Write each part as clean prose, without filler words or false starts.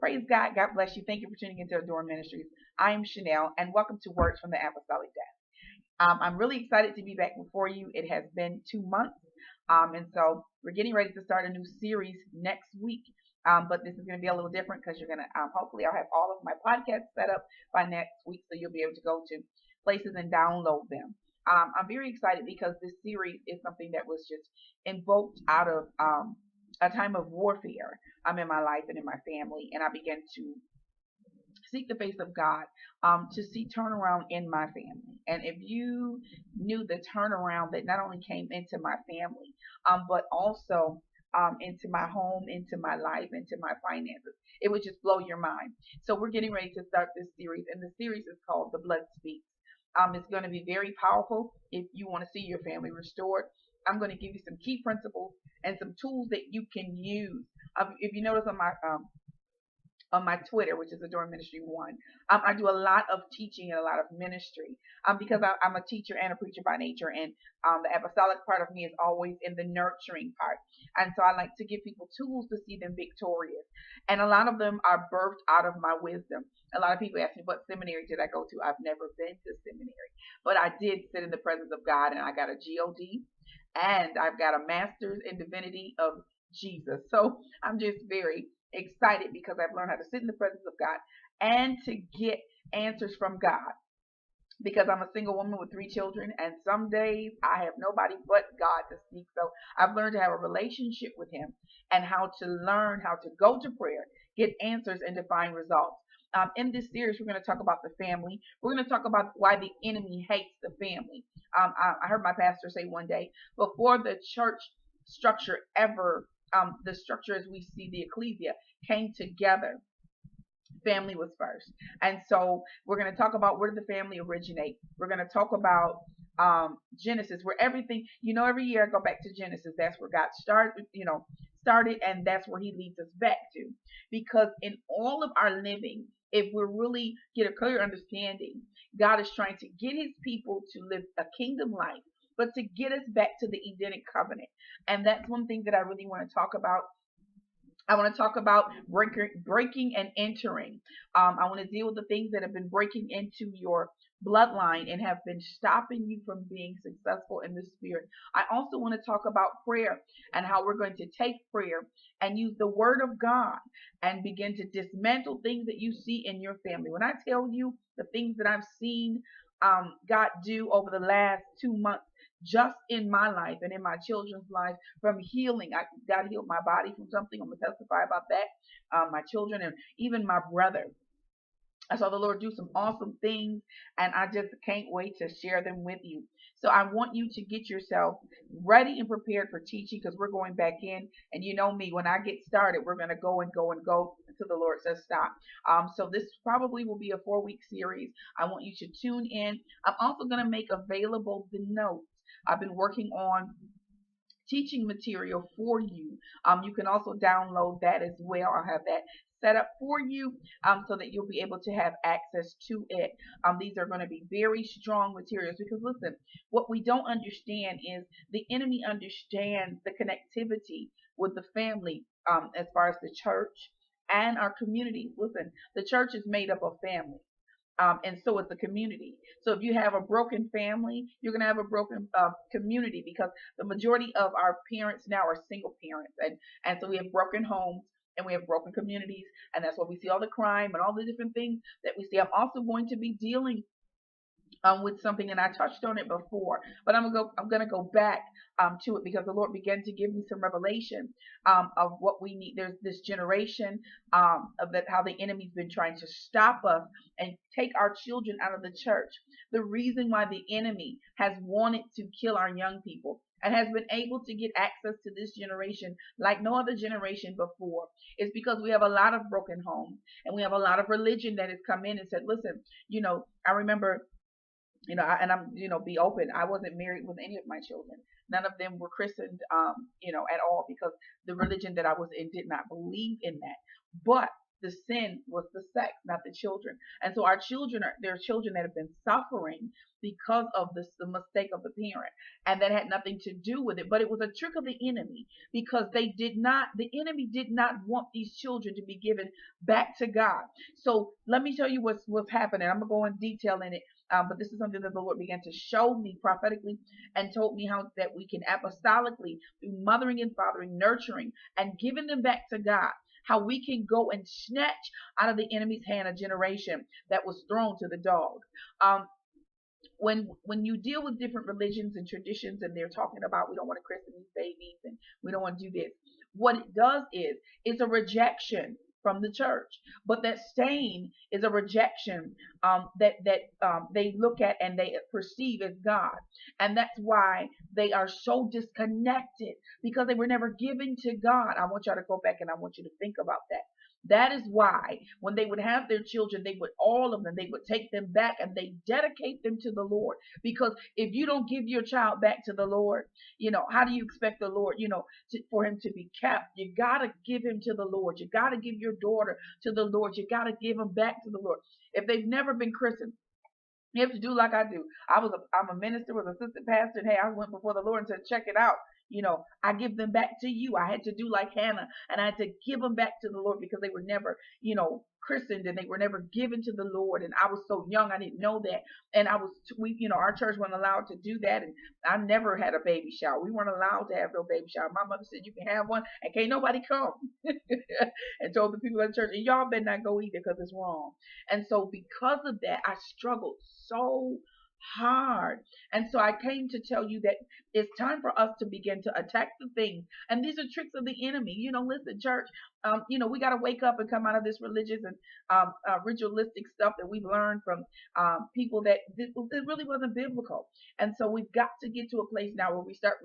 Praise God. God bless you. Thank you for tuning into Adore Ministries. I am Chanel, and welcome to Words from the Apostolic Desk. I'm really excited to be back before you. It has been 2 months, and so we're getting ready to start a new series next week. But this is going to be a little different because you're going to, hopefully, I'll have all of my podcasts set up by next week, so you'll be able to go to places and download them. I'm very excited because this series is something that was just invoked out of a time of warfare in my life and in my family, and I began to seek the face of God, to see turnaround in my family. And if you knew the turnaround that not only came into my family, but also into my home, into my life, into my finances, it would just blow your mind. So we're getting ready to start this series, and the series is called The Blood Speaks. It's going to be very powerful if you want to see your family restored. I'm going to give you some key principles and some tools that you can use. If you notice on my Twitter, which is Adore Ministry One. I do a lot of teaching and a lot of ministry because I'm a teacher and a preacher by nature, and the apostolic part of me is always in the nurturing part. And so I like to give people tools to see them victorious. And a lot of them are birthed out of my wisdom. A lot of people ask me, what seminary did I go to? I've never been to seminary, but I did sit in the presence of God, and I got a GOD, and I've got a master's in divinity of Jesus. So I'm just very excited because I've learned how to sit in the presence of God and to get answers from God, because I'm a single woman with 3 children, and some days I have nobody but God to speak. So I've learned to have a relationship with Him and how to learn how to go to prayer, get answers, and define results. In this series, we're going to talk about the family. We're going to talk about why the enemy hates the family. I heard my pastor say one day, before the church structure ever, the structure as we see the ecclesia came together, family was first. And so we're going to talk about where did the family originate. We're going to talk about Genesis, where everything, every year I go back to Genesis. That's where God started, and that's where He leads us back to. Because in all of our living, if we really get a clear understanding, God is trying to get His people to live a kingdom life, but to get us back to the Edenic covenant. And that's one thing that I really want to talk about. I want to talk about breaking and entering. I want to deal with the things that have been breaking into your bloodline and have been stopping you from being successful in the spirit. I also want to talk about prayer and how we're going to take prayer and use the word of God and begin to dismantle things that you see in your family. When I tell you the things that I've seen God do over the last 2 months, just in my life and in my children's life, from healing. God healed my body from something. I'm going to testify about that. My children and even my brother. I saw the Lord do some awesome things, and I just can't wait to share them with you. So I want you to get yourself ready and prepared for teaching, because we're going back in. And you know me, when I get started, we're going to go and go and go until the Lord says stop. So this probably will be a 4-week series. I want you to tune in. I'm also going to make available the notes. I've been working on teaching material for you. You can also download that as well. I'll have that set up for you so that you'll be able to have access to it. These are going to be very strong materials, because listen, what we don't understand is the enemy understands the connectivity with the family, as far as the church and our community. Listen, the church is made up of family. And so is the community. So if you have a broken family, you're going to have a broken community, because the majority of our parents now are single parents. And so we have broken homes and we have broken communities. And that's why we see all the crime and all the different things that we see. I'm also going to be dealing with something, and I touched on it before, but I'm gonna go back to it, because the Lord began to give me some revelation of what we need. There's this generation of that, how the enemy's been trying to stop us and take our children out of the church. The reason why the enemy has wanted to kill our young people and has been able to get access to this generation like no other generation before is because we have a lot of broken homes, and we have a lot of religion that has come in and said, listen, I remember, and I'm, be open. I wasn't married with any of my children. None of them were christened, at all, because the religion that I was in did not believe in that. But The sin was the sex, not the children. And so our children there are children that have been suffering because of this, the mistake of the parent. And that had nothing to do with it. But it was a trick of the enemy, because the enemy did not want these children to be given back to God. So let me tell you what's happening. I'm going to go in detail in it. But this is something that the Lord began to show me prophetically, and told me how that we can apostolically, through mothering and fathering, nurturing, and giving them back to God, how we can go and snatch out of the enemy's hand a generation that was thrown to the dogs. When you deal with different religions and traditions, and they're talking about, we don't want to christen these babies and we don't want to do this, what it does is it's a rejection from the church. But that stain is a rejection that they look at and they perceive as God. And that's why they are so disconnected, because they were never given to God. I want y'all to go back and I want you to think about that. That is why when they would have their children, all of them, they would take them back and they dedicate them to the Lord. Because if you don't give your child back to the Lord, how do you expect the Lord, for him to be kept? You got to give him to the Lord. You got to give your daughter to the Lord. You got to give them back to the Lord. If they've never been christened, you have to do like I do. I'm a minister, was assistant pastor, and hey, I went before the Lord and said, check it out. I give them back to you. I had to do like Hannah, and I had to give them back to the Lord, because they were never, christened, and they were never given to the Lord. And I was so young, I didn't know that. And our church wasn't allowed to do that. And I never had a baby shower. We weren't allowed to have no baby shower. My mother said, you can have one and can't nobody come. And told the people at the church, and y'all better not go either, because it's wrong. And so because of that, I struggled so hard. And so I came to tell you that it's time for us to begin to attack the things. And these are tricks of the enemy. Listen, church, we got to wake up and come out of this religious and ritualistic stuff that we've learned from people that it really wasn't biblical. And so we've got to get to a place now where we start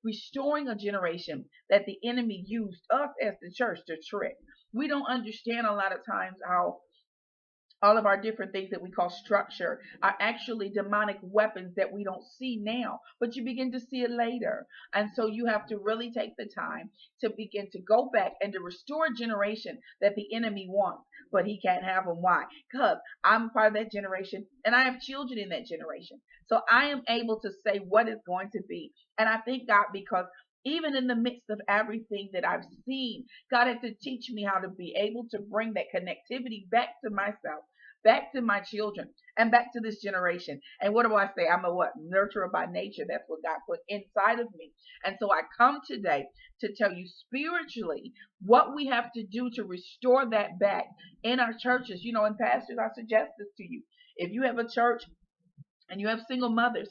restoring a generation that the enemy used us as the church to trick. We don't understand a lot of times how all of our different things that we call structure are actually demonic weapons that we don't see now, but you begin to see it later. And so you have to really take the time to begin to go back and to restore a generation that the enemy wants, but he can't have them. Why? Because I'm part of that generation, and I have children in that generation. So I am able to say what is going to be. And I thank God, because even in the midst of everything that I've seen, God had to teach me how to be able to bring that connectivity back to myself, back to my children, and back to this generation. And what do I say? I'm a nurturer by nature. That's what God put inside of me. And so I come today to tell you spiritually what we have to do to restore that back in our churches. And pastors, I suggest this to you. If you have a church and you have single mothers,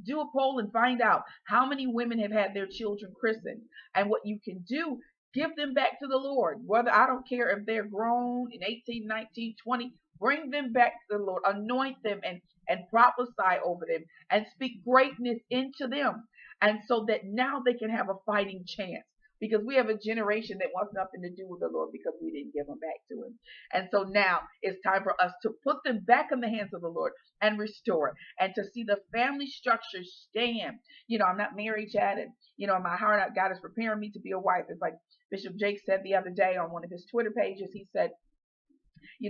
do a poll and find out how many women have had their children christened. And what you can do, give them back to the Lord. I don't care if they're grown in 18, 19, 20, bring them back to the Lord. Anoint them and prophesy over them and speak greatness into them. And so that now they can have a fighting chance. Because we have a generation that wants nothing to do with the Lord because we didn't give them back to him. And so now it's time for us to put them back in the hands of the Lord and restore it, and to see the family structure stand. I'm not married yet, and in my heart, God is preparing me to be a wife. It's like Bishop Jake said the other day on one of his Twitter pages. He said,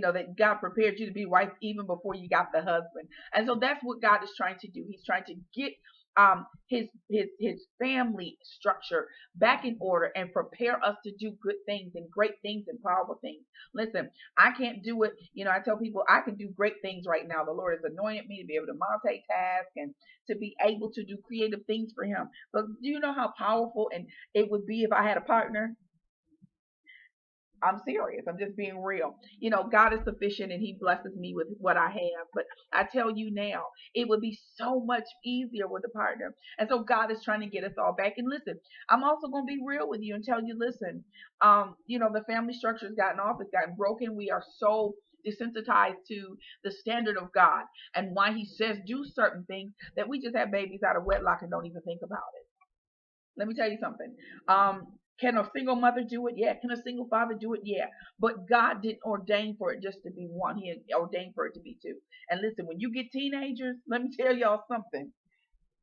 that God prepared you to be wife even before you got the husband. And so that's what God is trying to do. He's trying to get his family structure back in order and prepare us to do good things and great things and powerful things. Listen, I can't do it. I tell people I can do great things right now. The Lord has anointed me to be able to multitask and to be able to do creative things for him. But do you know how powerful and it would be if I had a partner? I'm serious. I'm just being real. God is sufficient and he blesses me with what I have. But I tell you now, it would be so much easier with a partner. And so God is trying to get us all back. And listen, I'm also going to be real with you and tell you, listen, the family structure has gotten off. It's gotten broken. We are so desensitized to the standard of God and why he says do certain things that we just have babies out of wedlock and don't even think about it. Let me tell you something. Can a single mother do it? Yeah. Can a single father do it? Yeah. But God didn't ordain for it just to be one. He ordained for it to be two. And listen, when you get teenagers, let me tell y'all something.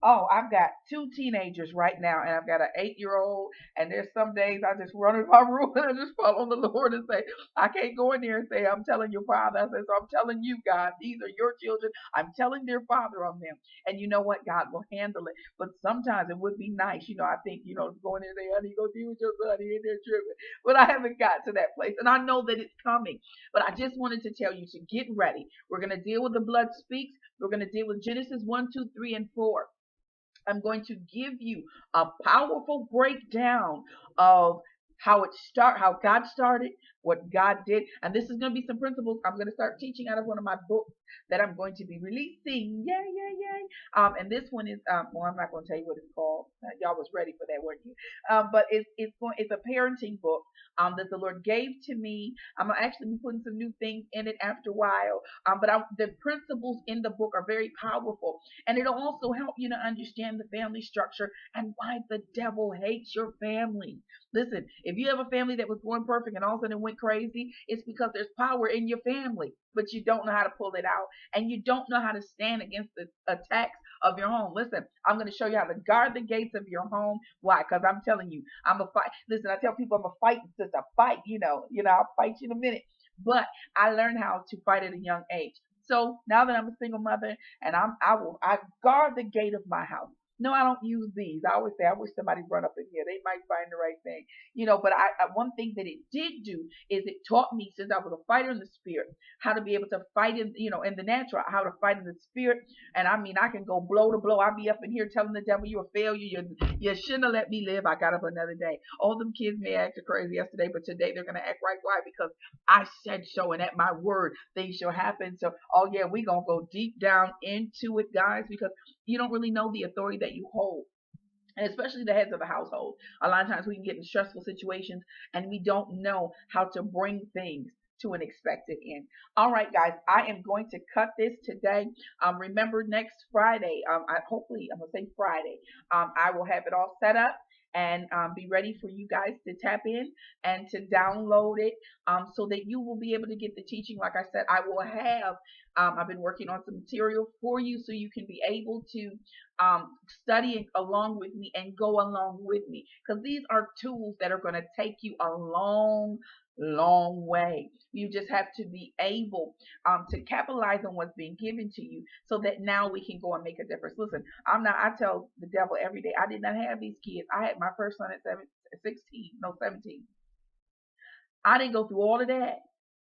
Oh, I've got two teenagers right now, and I've got an 8-year-old. And there's some days I just run in my room and I just fall on the Lord and say, I can't go in there and say, I'm telling your father. I say, so I'm telling you, God, these are your children. I'm telling their father on them. And you know what? God will handle it. But sometimes it would be nice. I think, going in there, honey, go deal with your son. He in there tripping. But I haven't got to that place. And I know that it's coming. But I just wanted to tell you to get ready. We're going to deal with the blood speaks. We're going to deal with Genesis 1, 2, 3, and 4. I'm going to give you a powerful breakdown of how God started, what God did. And this is going to be some principles I'm going to start teaching out of one of my books that I'm going to be releasing. Yay, yay, yay. And this one is, well, I'm not going to tell you what it's called. Y'all was ready for that, weren't you? But it's a parenting book that the Lord gave to me. I'm going to actually be putting some new things in it after a while. But the principles in the book are very powerful. And it'll also help you to understand the family structure and why the devil hates your family. Listen, if you have a family that was born perfect and all of a sudden it went crazy, it's because there's power in your family, but you don't know how to pull it out, and you don't know how to stand against the attacks of your home. Listen, I'm going to show you how to guard the gates of your home. Why? Because I'm telling you, I'm a fight. Listen, I tell people I'm a fight. It's just a fight. I'll fight you in a minute. But I learned how to fight at a young age. So now that I'm a single mother and I guard the gate of my house. No, I don't use these. I always say, I wish somebody run up in here. They might find the right thing. But one thing that it did do is it taught me, since I was a fighter in the spirit, how to be able to fight in the natural, how to fight in the spirit. And I mean, I can go blow to blow. I'll be up in here telling the devil, you're a failure. You shouldn't have let me live. I got up another day. All them kids may act crazy yesterday, but today they're going to act right. Why? Because I said so. And at my word, things shall happen. So, oh yeah, we're going to go deep down into it, guys, because you don't really know the authority that you hold, and especially the heads of the household. A lot of times we can get in stressful situations and we don't know how to bring things to an expected end. All right, guys, I am going to cut this today. Remember, next Friday, hopefully, I'm going to say Friday, I will have it all set up and be ready for you guys to tap in and to download it so that you will be able to get the teaching. Like I said, I will have, I've been working on some material for you so you can be able to study along with me and go along with me, because these are tools that are going to take you a long way. You just have to be able to capitalize on what's being given to you so that now we can go and make a difference. Listen, I tell the devil every day, I did not have these kids. I had my first son at 17. I didn't go through all of that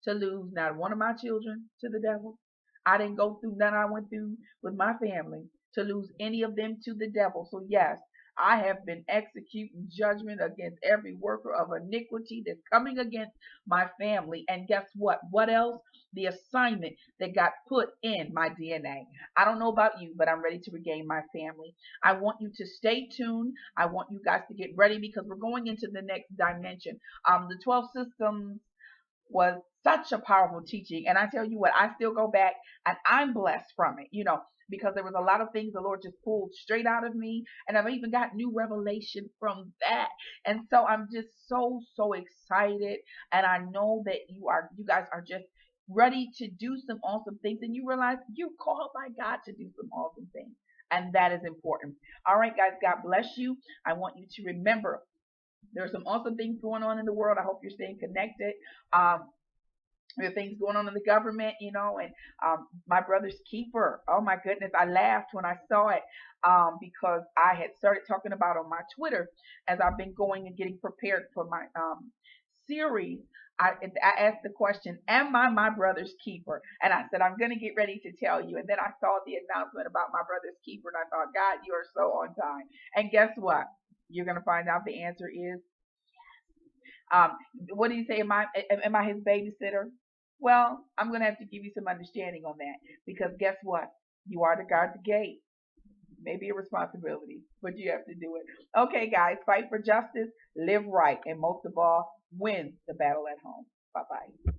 to lose not one of my children to the devil. I didn't go through none I went through with my family to lose any of them to the devil. So yes, I have been executing judgment against every worker of iniquity that's coming against my family. And guess what? What else? The assignment that got put in my DNA. I don't know about you, but I'm ready to regain my family. I want you to stay tuned. I want you guys to get ready because we're going into the next dimension. The 12 systems was such a powerful teaching. And I tell you what, I still go back and I'm blessed from it, because there was a lot of things the Lord just pulled straight out of me. And I've even got new revelation from that. And so I'm just so, so excited. And I know that you guys are just ready to do some awesome things. And you realize you're called by God to do some awesome things. And that is important. All right, guys, God bless you. I want you to remember there are some awesome things going on in the world. I hope you're staying connected. There are things going on in the government, and my brother's keeper. Oh my goodness, I laughed when I saw it because I had started talking about on my Twitter as I've been going and getting prepared for my series. I asked the question, am I my brother's keeper? And I said, I'm going to get ready to tell you. And then I saw the announcement about my brother's keeper, and I thought, God, you are so on time. And guess what? You're going to find out the answer is, what do you say? Am I his babysitter? Well, I'm going to have to give you some understanding on that, because guess what? You are to guard the gate. Maybe a responsibility, but you have to do it. Okay, guys, fight for justice, live right, and most of all, win the battle at home. Bye-bye.